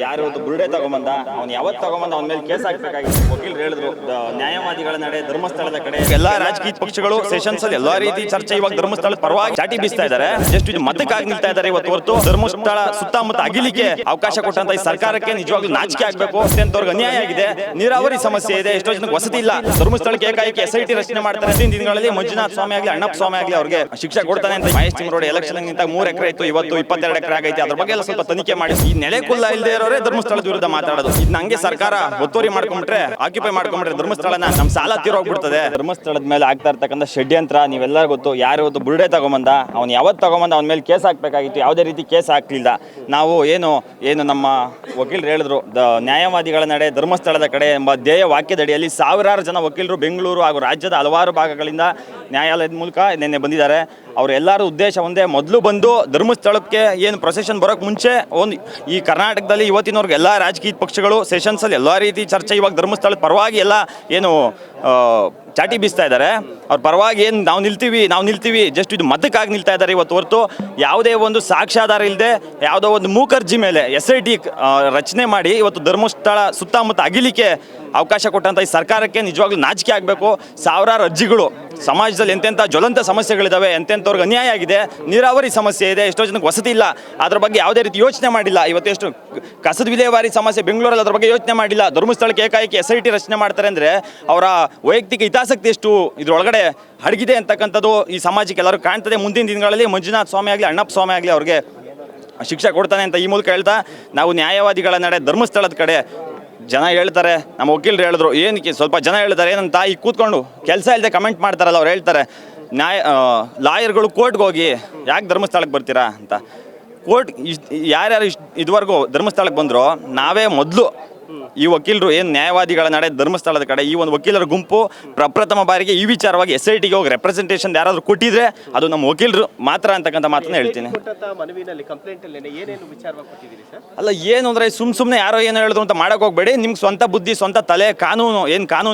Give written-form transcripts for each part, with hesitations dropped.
ಯಾರು ಬುರುಡೆ ತಗೊಂಬಂದ ಅವ್ನು ಯಾವತ್ತು ತಗೊಂಬಂದ ಅವನ ಮೇಲೆ ಕೇಸ್ ಹಾಕಬೇಕಾಗಿತ್ತು. ವಕೀಲರು ಹೇಳಿದ್ರು ನ್ಯಾಯವಾದಿಗಳ ನಡೆ ಧರ್ಮಸ್ಥಳದ ಕಡೆ ಎಲ್ಲಾ ರಾಜಕೀಯ ಪಕ್ಷಗಳು ಸೆಷನ್ಸ್ ಅಲ್ಲಿ ಎಲ್ಲಾ ರೀತಿ ಚರ್ಚೆ ಇವಾಗ ಧರ್ಮಸ್ಥಳದ ಪರವಾಗಿ ಚಾಟಿ ಬೀಸ್ತಾ ಇದ್ದಾರೆ. ಜಸ್ಟ್ ಇದು ಮತಕ್ಕಾಗಿ ನಿಲ್ತಾ ಇದ್ದಾರೆ ಇವತ್ತು ಹೊರತು ಧರ್ಮಸ್ಥಳ ಸುತ್ತಮುತ್ತ ಅಗಿಲಿಕ್ಕೆ ಅವಕಾಶ ಕೊಟ್ಟಂತ ಈ ಸರ್ಕಾರಕ್ಕೆ ನಿಜವಾಗ್ಲೂ ನಾಚಿಕೆ ಆಗಬೇಕು. ಅತ್ಯಂತವ್ರಿಗೆ ಅನ್ಯಾಯ ಆಗಿದೆ. ನೀರಾವರಿ ಸಮಸ್ಯೆ ಇದೆ, ಎಷ್ಟೋ ಜನಕ್ಕೆ ವಸತಿ ಇಲ್ಲ. ಧರ್ಮಸ್ಥಳಕ್ಕೆ ಏಕಾಏಕಿ SIT ರಚನೆ ಮಾಡ್ತಾರೆ. ದಿನಗಳಲ್ಲಿ ಮಂಜುನಾಥ ಸ್ವಾಮಿ ಆಗಲಿ ಅಣ್ಣಪ್ಪ ಸ್ವಾಮಿ ಆಗಲಿ ಅವ್ರಿಗೆ ಶಿಕ್ಷೆ ಕೊಡ್ತಾನೆ ಅಂತ ಮಹೇಶ್ ತಿಮ್ಮರೋಡಿ ಎಲೆಕ್ಷನ್ ನಿಂತ 3 ಎಕರೆ ಇತ್ತು, ಇವತ್ತು 22 ಎಕರೆ ಆಗೈತೆ. ಅದ್ರ ಬಗ್ಗೆ ಎಲ್ಲ ಸ್ವಲ್ಪ ತನಿಖೆ ಮಾಡಿ. ಈ ನೆಲೆ ಕುಲ್ಲ ಇಲ್ಲದೆ ಇರೋರೇ ಧರ್ಮಸ್ಥಳದ ವಿರುದ್ಧ ಮಾತಾಡೋದು. ಇದು ನಂಗೆ ಸರ್ಕಾರ ಒತ್ತುವರಿ ಮಾಡ್ಕೊಂಡ್ರೆ ಆಕ್ಯುಪೈ ಮಾಡ್ಕೊಂಡ್ರೆ ಧರ್ಮಸ್ಥಳನ ನಮ್ ಸಾಲ ತೀರೋಗ್ಬಿಡ್ತದೆ. ಧರ್ಮಸ್ಥಳದ ಮೇಲೆ ಆಗ್ತಾ ಇರ್ತಕ್ಕಂಥ ಷಡ್ಯಂತ್ರ ನೀವೆಲ್ಲ ಗೊತ್ತು. ಯಾರು ಇವತ್ತು ಬುರುಡೆ ತಗೊಂಬಂದ ಅವ್ನು ಯಾವತ್ತು ತಗೊಂಬಂದ ಅವನ ಮೇಲೆ ಕೇಸ್ ಹಾಕ್ಬೇಕಾಗಿತ್ತು. ಯಾವುದೇ ರೀತಿ ಕೇಸ್ ಹಾಕ್ಲಿಲ್ಲ. ನಾವು ಏನು ನಮ್ಮ ವಕೀಲರು ಹೇಳಿದ್ರು ನ್ಯಾಯವಾದಿಗಳ ನಡೆ ಧರ್ಮಸ್ಥಳದ ಕಡೆ ಎಂಬ ಧ್ಯೇಯ ವಾಕ್ಯದಡಿಯಲ್ಲಿ ಸಾವಿರಾರು ಜನ ವಕೀಲರು ಬೆಂಗಳೂರು ಹಾಗೂ ರಾಜ್ಯದ ಹಲವಾರು ಭಾಗಗಳಿಂದ ನ್ಯಾಯಾಲಯದ ಮೂಲಕ ನಿನ್ನೆ ಬಂದಿದ್ದಾರೆ. ಅವರೆಲ್ಲರ ಉದ್ದೇಶ ಒಂದೇ, ಮೊದಲು ಬಂದು ಧರ್ಮಸ್ಥಳಕ್ಕೆ ಏನು ಪ್ರೊಸೆಷನ್ ಬರೋಕ್ಕೆ ಮುಂಚೆ ಈ ಕರ್ನಾಟಕದಲ್ಲಿ ಇವತ್ತಿನವ್ರಿಗೆ ಎಲ್ಲ ರಾಜಕೀಯ ಪಕ್ಷಗಳು ಸೆಷನ್ಸಲ್ಲಿ ಎಲ್ಲ ರೀತಿ ಚರ್ಚೆ ಇವಾಗ ಧರ್ಮಸ್ಥಳದ ಪರವಾಗಿ ಎಲ್ಲ ಏನು ಚಾಟಿ ಬೀಸ್ತಾ ಇದ್ದಾರೆ. ಅವ್ರ ಪರವಾಗಿ ಏನು ನಾವು ನಿಲ್ತೀವಿ ಜಸ್ಟ್ ಇದು ಮತಕ್ಕಾಗಿ ನಿಲ್ತಾ ಇದ್ದಾರೆ ಇವತ್ತು ಹೊರತು ಯಾವುದೇ ಒಂದು ಸಾಕ್ಷ್ಯಾಧಾರ ಇಲ್ಲದೆ ಯಾವುದೋ ಒಂದು ಮೂಕರ್ಜಿ ಮೇಲೆ SIT ರಚನೆ ಮಾಡಿ ಇವತ್ತು ಧರ್ಮಸ್ಥಳ ಸುತ್ತಮುತ್ತ ಅಗಿಲಿಕ್ಕೆ ಅವಕಾಶ ಕೊಟ್ಟಂಥ ಈ ಸರ್ಕಾರಕ್ಕೆ ನಿಜವಾಗ್ಲೂ ನಾಚಿಕೆ ಆಗಬೇಕು. ಸಾವಿರಾರು ಅರ್ಜಿಗಳು ಸಮಾಜದಲ್ಲಿ ಎಂತೆಂಥ ಜ್ವಲಂತ ಸಮಸ್ಯೆಗಳಿದ್ದಾವೆ, ಎಂತೆಂಥವ್ರಿಗೆ ಅನ್ಯಾಯ ಆಗಿದೆ. ನೀರಾವರಿ ಸಮಸ್ಯೆ ಇದೆ, ಎಷ್ಟೋ ಜನಕ್ಕೆ ವಸತಿ ಇಲ್ಲ. ಅದ್ರ ಬಗ್ಗೆ ಯಾವುದೇ ರೀತಿ ಯೋಚನೆ ಮಾಡಿಲ್ಲ. ಇವತ್ತು ಎಷ್ಟು ಕಸದ ವಿಲೇವಾರಿ ಸಮಸ್ಯೆ ಬೆಂಗಳೂರಲ್ಲಿ, ಅದ್ರ ಬಗ್ಗೆ ಯೋಚನೆ ಮಾಡಿಲ್ಲ. ಧರ್ಮಸ್ಥಳಕ್ಕೆ ಏಕಾಏಕಿ SIT ರಚನೆ ಮಾಡ್ತಾರೆ ಅಂದರೆ ಅವರ ವೈಯಕ್ತಿಕ ಹಿತಾಸಕ್ತಿ ಎಷ್ಟು ಇದರೊಳಗಡೆ ಅಡಗಿದೆ ಅಂತಕ್ಕಂಥದ್ದು ಈ ಸಮಾಜಕ್ಕೆ ಎಲ್ಲರೂ ಕಾಣ್ತದೆ. ಮುಂದಿನ ದಿನಗಳಲ್ಲಿ ಮಂಜುನಾಥ ಸ್ವಾಮಿ ಆಗಲಿ ಅಣ್ಣಪ್ಪ ಸ್ವಾಮಿ ಆಗಲಿ ಅವ್ರಿಗೆ ಶಿಕ್ಷೆ ಕೊಡ್ತಾನೆ ಅಂತ ಈ ಮೂಲಕ ಹೇಳ್ತಾ, ನಾವು ನ್ಯಾಯವಾದಿಗಳ ನಡೆ ಧರ್ಮಸ್ಥಳದ ಕಡೆ ಜನ ಹೇಳ್ತಾರೆ, ನಮ್ಮ ವಕೀಲರು ಹೇಳಿದ್ರು ಏನಕ್ಕೆ ಸ್ವಲ್ಪ ಜನ ಹೇಳ್ತಾರೆ ಏನಂತ, ಈಗ ಕೂತ್ಕೊಂಡು ಕೆಲಸ ಇಲ್ಲದೆ ಕಮೆಂಟ್ ಮಾಡ್ತಾರಲ್ಲ ಅವ್ರು ಹೇಳ್ತಾರೆ ಲಾಯರ್ಗಳು ಕೋರ್ಟ್ಗೆ ಹೋಗಿ ಯಾಕೆ ಧರ್ಮಸ್ಥಳಕ್ಕೆ ಬರ್ತೀರಾ ಅಂತ. ಕೋರ್ಟ್ ಯಾರ್ಯಾರು ಇದುವರೆಗೂ ಧರ್ಮಸ್ಥಳಕ್ಕೆ ಬಂದರೂ ನಾವೇ ಮೊದಲು ಈ ವಕೀಲರು ಏನು ನ್ಯಾಯವಾದಿಗಳ ನಡೆ ಧರ್ಮಸ್ಥಳದ ಕಡೆ ಈ ಒಂದು ವಕೀಲರ ಗುಂಪು ಪ್ರಪ್ರಥಮ ಬಾರಿಗೆ ಈ ವಿಚಾರವಾಗಿ SITಗೆ ಹೋಗಿ ರೆಪ್ರೆಸೆಂಟೇಷನ್ ಯಾರಾದರೂ ಕೊಟ್ಟಿದ್ರೆ ಅದು ನಮ್ಮ ವಕೀಲರು ಮಾತ್ರ ಅಂತಕ್ಕಂಥ ಮಾತನ್ನ ಹೇಳ್ತೀನಿ. ಅಲ್ಲ ಏನು ಅಂದರೆ ಸುಮ್ಮನೆ ಯಾರೋ ಏನೋ ಹೇಳಿದ್ರು ಅಂತ ಮಾಡೋಕೆ ಹೋಗಬೇಡಿ. ನಿಮ್ಗೆ ಸ್ವಂತ ಬುದ್ಧಿ ಸ್ವಂತ ತಲೆ ಕಾನೂನು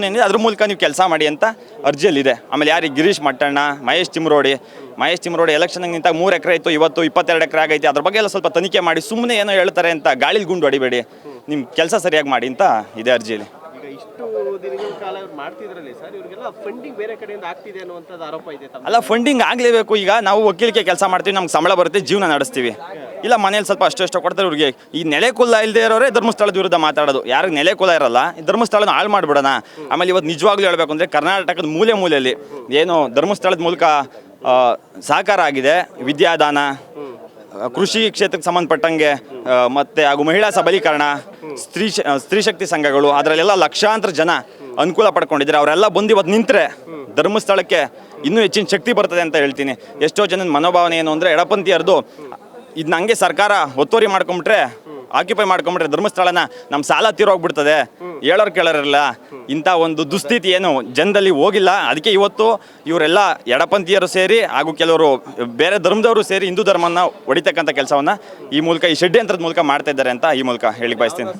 ಏನಿದೆ ಅದ್ರ ಮೂಲಕ ನೀವು ಕೆಲಸ ಮಾಡಿ ಅಂತ ಅರ್ಜಿಯಲ್ಲಿದೆ. ಆಮೇಲೆ ಯಾರಿಗೆ ಗಿರೀಶ್ ಮಟ್ಟಣ್ಣ, ಮಹೇಶ್ ತಿಮ್ಮರೋಡಿ ಎಲೆಕ್ಷನ್ ನಿಂತ 3 ಎಕರೆ ಇತ್ತು, ಇವತ್ತು 22 ಎಕರೆ ಆಗೈತೆ. ಅದ್ರ ಬಗ್ಗೆ ಎಲ್ಲ ಸ್ವಲ್ಪ ತನಿಖೆ ಮಾಡಿ. ಸುಮ್ಮನೆ ಏನೋ ಹೇಳ್ತಾರೆ ಅಂತ ಗಾಳಿಲಿ ಗುಂಡು ಹೊಡಿಬೇಡಿ, ನಿಮ್ಮ ಕೆಲಸ ಸರಿಯಾಗಿ ಮಾಡಿ ಅಂತ ಇದೆ ಅರ್ಜಿಯಲ್ಲಿ. ಅಲ್ಲ ಫಂಡಿಂಗ್ ಆಗಲೇಬೇಕು. ಈಗ ನಾವು ವಕೀಲಿಕೆ ಕೆಲಸ ಮಾಡ್ತೀವಿ, ನಮ್ಗೆ ಸಂಬಳ ಬರುತ್ತೆ, ಜೀವನ ನಡೆಸ್ತೀವಿ. ಇಲ್ಲ ಮನೇಲಿ ಸ್ವಲ್ಪ ಅಷ್ಟು ಕೊಡ್ತಾರೆ ಇವ್ರಿಗೆ. ಈ ನೆಲೆ ಕುಲ್ಲ ಇಲ್ಲದೆ ಇರೋರೇ ಧರ್ಮಸ್ಥಳದ ವಿರುದ್ಧ ಮಾತಾಡೋದು. ಯಾರಿಗೆ ನೆಲೆ ಕುಲ ಇರಲ್ಲ ಈ ಧರ್ಮಸ್ಥಳನ ಹಾಳು ಮಾಡಿಬಿಡೋಣ. ಆಮೇಲೆ ಇವತ್ತು ನಿಜವಾಗ್ಲೂ ಹೇಳಬೇಕು ಅಂದರೆ ಕರ್ನಾಟಕದ ಮೂಲೆಯಲ್ಲಿ ಏನು ಧರ್ಮಸ್ಥಳದ ಮೂಲಕ ಸಹಕಾರ ಆಗಿದೆ, ವಿದ್ಯಾದಾನ, ಕೃಷಿ ಕ್ಷೇತ್ರಕ್ಕೆ ಸಂಬಂಧಪಟ್ಟಂಗೆ ಮತ್ತು ಹಾಗೂ ಮಹಿಳಾ ಸಬಲೀಕರಣ, ಸ್ತ್ರೀ ಶಕ್ತಿ ಸಂಘಗಳು, ಅದರಲ್ಲೆಲ್ಲ ಲಕ್ಷಾಂತರ ಜನ ಅನುಕೂಲ ಪಡ್ಕೊಂಡಿದ್ದಾರೆ. ಅವರೆಲ್ಲ ಬಂದು ಇವತ್ತು ನಿಂತರೆ ಧರ್ಮಸ್ಥಳಕ್ಕೆ ಇನ್ನೂ ಹೆಚ್ಚಿನ ಶಕ್ತಿ ಬರ್ತದೆ ಅಂತ ಹೇಳ್ತೀನಿ. ಎಷ್ಟೋ ಜನದ ಮನೋಭಾವನೆ ಏನು ಅಂದರೆ ಎಡಪಂಥೀಯರದು ಇದು ನಂಗೆ ಸರ್ಕಾರ ಒತ್ತುವರಿ ಮಾಡ್ಕೊಂಬಿಟ್ರೆ ಆಕ್ಯುಪೈ ಮಾಡ್ಕೊಂಬಿಟ್ರೆ ಧರ್ಮಸ್ಥಳನ ನಮ್ಮ ಸಾಲ ತೀರೋಗ್ಬಿಡ್ತದೆ, ಹೇಳೋರು ಕೇಳೋರಿಲ್ಲ. ಇಂಥ ಒಂದು ದುಸ್ಥಿತಿ ಏನು ಜನದಲ್ಲಿ ಹೋಗಿಲ್ಲ. ಅದಕ್ಕೆ ಇವತ್ತು ಇವರೆಲ್ಲ ಎಡಪಂಥೀಯರು ಸೇರಿ ಹಾಗೂ ಕೆಲವರು ಬೇರೆ ಧರ್ಮದವರು ಸೇರಿ ಹಿಂದೂ ಧರ್ಮನ ಹೊಡಿತಕ್ಕಂಥ ಕೆಲಸವನ್ನು ಈ ಮೂಲಕ ಈ ಷಡ್ಯಂತ್ರದ ಮೂಲಕ ಮಾಡ್ತಾ ಇದ್ದಾರೆ ಅಂತ ಈ ಮೂಲಕ ಹೇಳಿ ಬಯಸ್ತೀನಿ.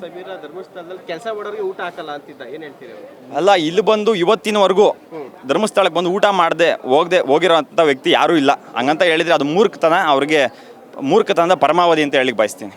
ಅಲ್ಲ ಇಲ್ಲಿ ಬಂದು ಇವತ್ತಿನವರೆಗೂ ಧರ್ಮಸ್ಥಳಕ್ಕೆ ಬಂದು ಊಟ ಮಾಡದೆ ಹೋಗಿರೋಂಥ ವ್ಯಕ್ತಿ ಯಾರೂ ಇಲ್ಲ. ಹಂಗಂತ ಹೇಳಿದರೆ ಅದು ಮೂರ್ಖತನ, ಅವ್ರಿಗೆ ಮೂರ್ಖತನದ ಪರಮಾವಧಿ ಅಂತ ಹೇಳಿಕ್ಕೆ ಬಯಸ್ತೀನಿ.